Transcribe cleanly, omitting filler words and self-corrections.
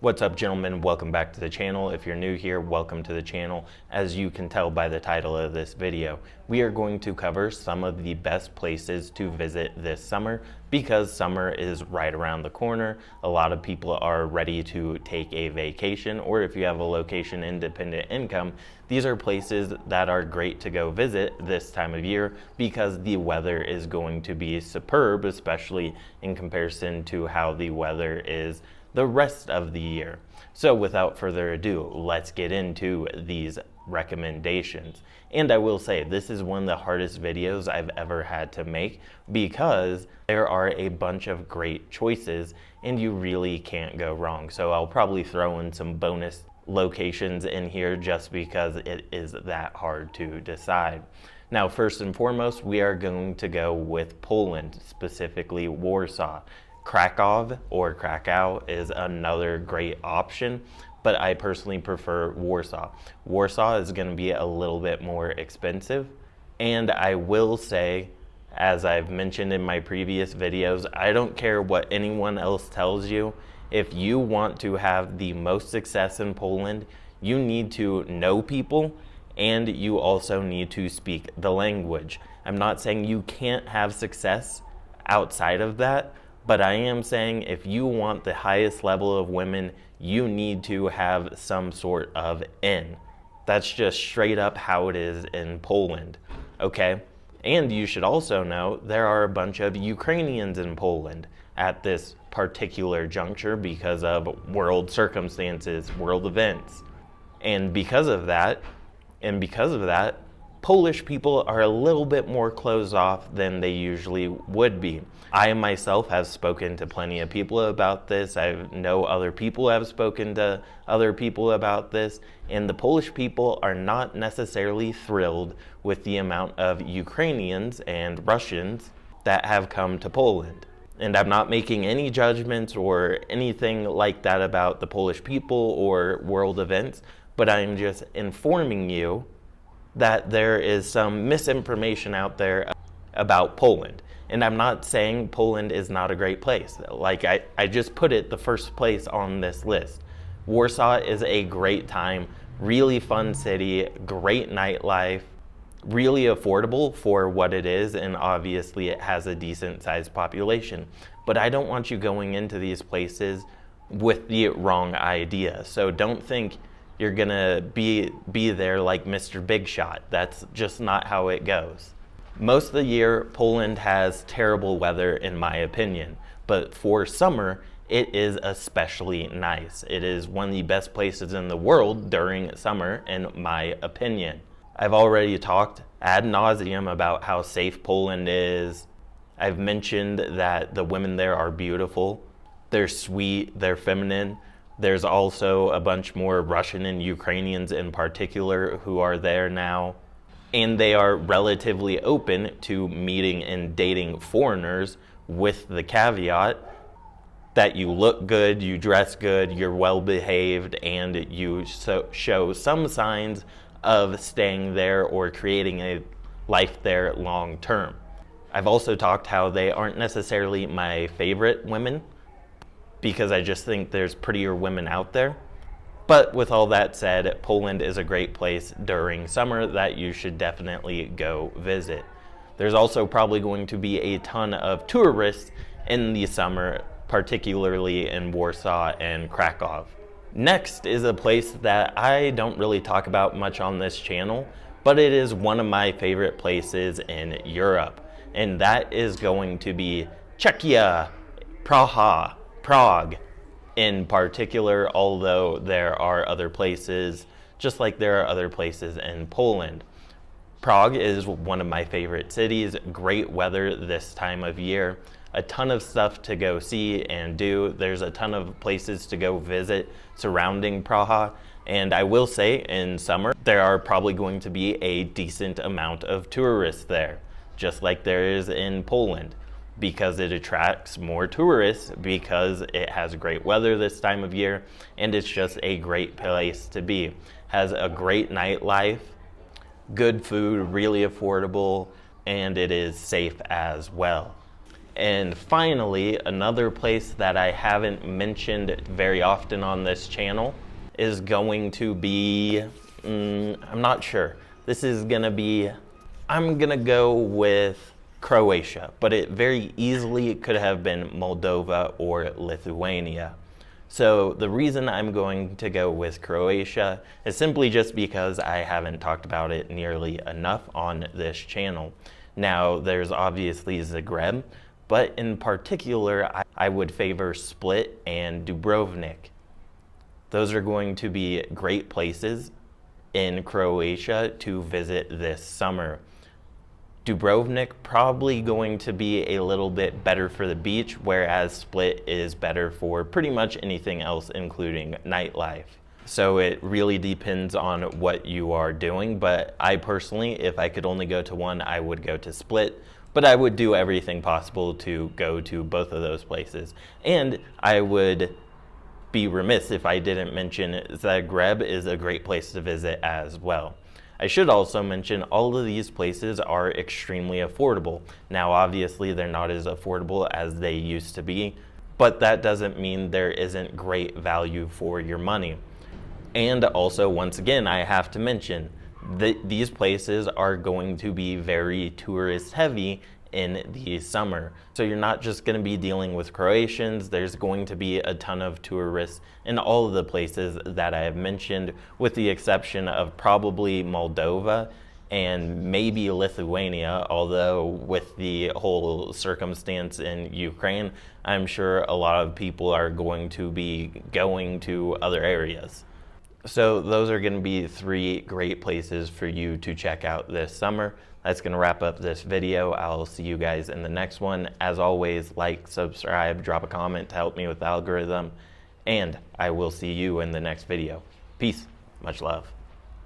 What's up, gentlemen? Welcome back to the channel. If you're new here, welcome to the channel. As you can tell by the title of this video, we are going to cover some of the best places to visit this summer because summer is right around the corner. A lot of people are ready to take a vacation, or if you have a location independent income, these are places that are great to go visit this time of year because the weather is going to be superb, especially in comparison to how the weather is the rest of the year. So without further ado, let's get into these recommendations. And I will say, this is one of the hardest videos I've ever had to make because there are a bunch of great choices and you really can't go wrong. So I'll probably throw in some bonus locations in here just because it is that hard to decide. Now, first and foremost, we are going to go with Poland, specifically Warsaw. Krakow or Krakow is another great option, but I personally prefer Warsaw. Warsaw is going to be a little bit more expensive, and I will say, as I've mentioned in my previous videos, I don't care what anyone else tells you. If you want to have the most success in Poland, you need to know people and you also need to speak the language. I'm not saying you can't have success outside of that, but I am saying if you want the highest level of women, you need to have some sort of in. That's just straight up how it is in Poland, okay? And you should also know there are a bunch of Ukrainians in Poland at this particular juncture because of world circumstances, world events. And because of that, Polish people are a little bit more closed off than they usually would be. I myself have spoken to plenty of people about this. I know other people have spoken to other people about this, and the Polish people are not necessarily thrilled with the amount of Ukrainians and Russians that have come to Poland. And I'm not making any judgments or anything like that about the Polish people or world events, but I'm just informing you that there is some misinformation out there about Poland. And I'm not saying Poland is not a great place. Like I just put it the first place on this list. Warsaw is a great time, really fun city, great nightlife, really affordable for what it is, and obviously it has a decent sized population. But I don't want you going into these places with the wrong idea. So don't think you're gonna be there like Mr. Big Shot. That's just not how it goes. Most of the year, Poland has terrible weather in my opinion, but for summer, it is especially nice. It is one of the best places in the world during summer in my opinion. I've already talked ad nauseum about how safe Poland is. I've mentioned that the women there are beautiful. They're sweet, they're feminine. There's also a bunch more Russian and Ukrainians in particular who are there now. And they are relatively open to meeting and dating foreigners with the caveat that you look good, you dress good, you're well behaved, and you show some signs of staying there or creating a life there long term. I've also talked how they aren't necessarily my favorite women, because I just think there's prettier women out there. But with all that said, Poland is a great place during summer that you should definitely go visit. There's also probably going to be a ton of tourists in the summer, particularly in Warsaw and Krakow. Next is a place that I don't really talk about much on this channel, but it is one of my favorite places in Europe, and that is going to be Czechia, Prague in particular, although there are other places, just like there are other places in Poland. Prague is one of my favorite cities, great weather this time of year, a ton of stuff to go see and do. There's a ton of places to go visit surrounding Prague, and I will say in summer, there are probably going to be a decent amount of tourists there, just like there is in Poland, because it attracts more tourists because it has great weather this time of year and it's just a great place to be. Has a great nightlife, good food, really affordable, and it is safe as well. And finally, another place that I haven't mentioned very often on this channel is going to be, I'm not sure. This is gonna be, I'm gonna go with Croatia, but it very easily could have been Moldova or Lithuania. So the reason I'm going to go with Croatia is simply just because I haven't talked about it nearly enough on this channel. Now, there's obviously Zagreb, but in particular, I would favor Split and Dubrovnik. Those are going to be great places in Croatia to visit this summer. Dubrovnik probably going to be a little bit better for the beach, whereas Split is better for pretty much anything else, including nightlife. So it really depends on what you are doing, but I personally, if I could only go to one, I would go to Split, but I would do everything possible to go to both of those places. And I would be remiss if I didn't mention Zagreb is a great place to visit as well. I should also mention all of these places are extremely affordable. Now, obviously, they're not as affordable as they used to be, but that doesn't mean there isn't great value for your money. And also, once again, I have to mention that these places are going to be very tourist heavy in the summer. So you're not just going to be dealing with Croatians, there's going to be a ton of tourists in all of the places that I have mentioned, with the exception of probably Moldova and maybe Lithuania, although with the whole circumstance in Ukraine, I'm sure a lot of people are going to be going to other areas. So those are going to be 3 great places for you to check out this summer. That's going to wrap up this video. I'll see you guys in the next one. As always, like, subscribe, drop a comment to help me with the algorithm, and I will see you in the next video. Peace. Much love.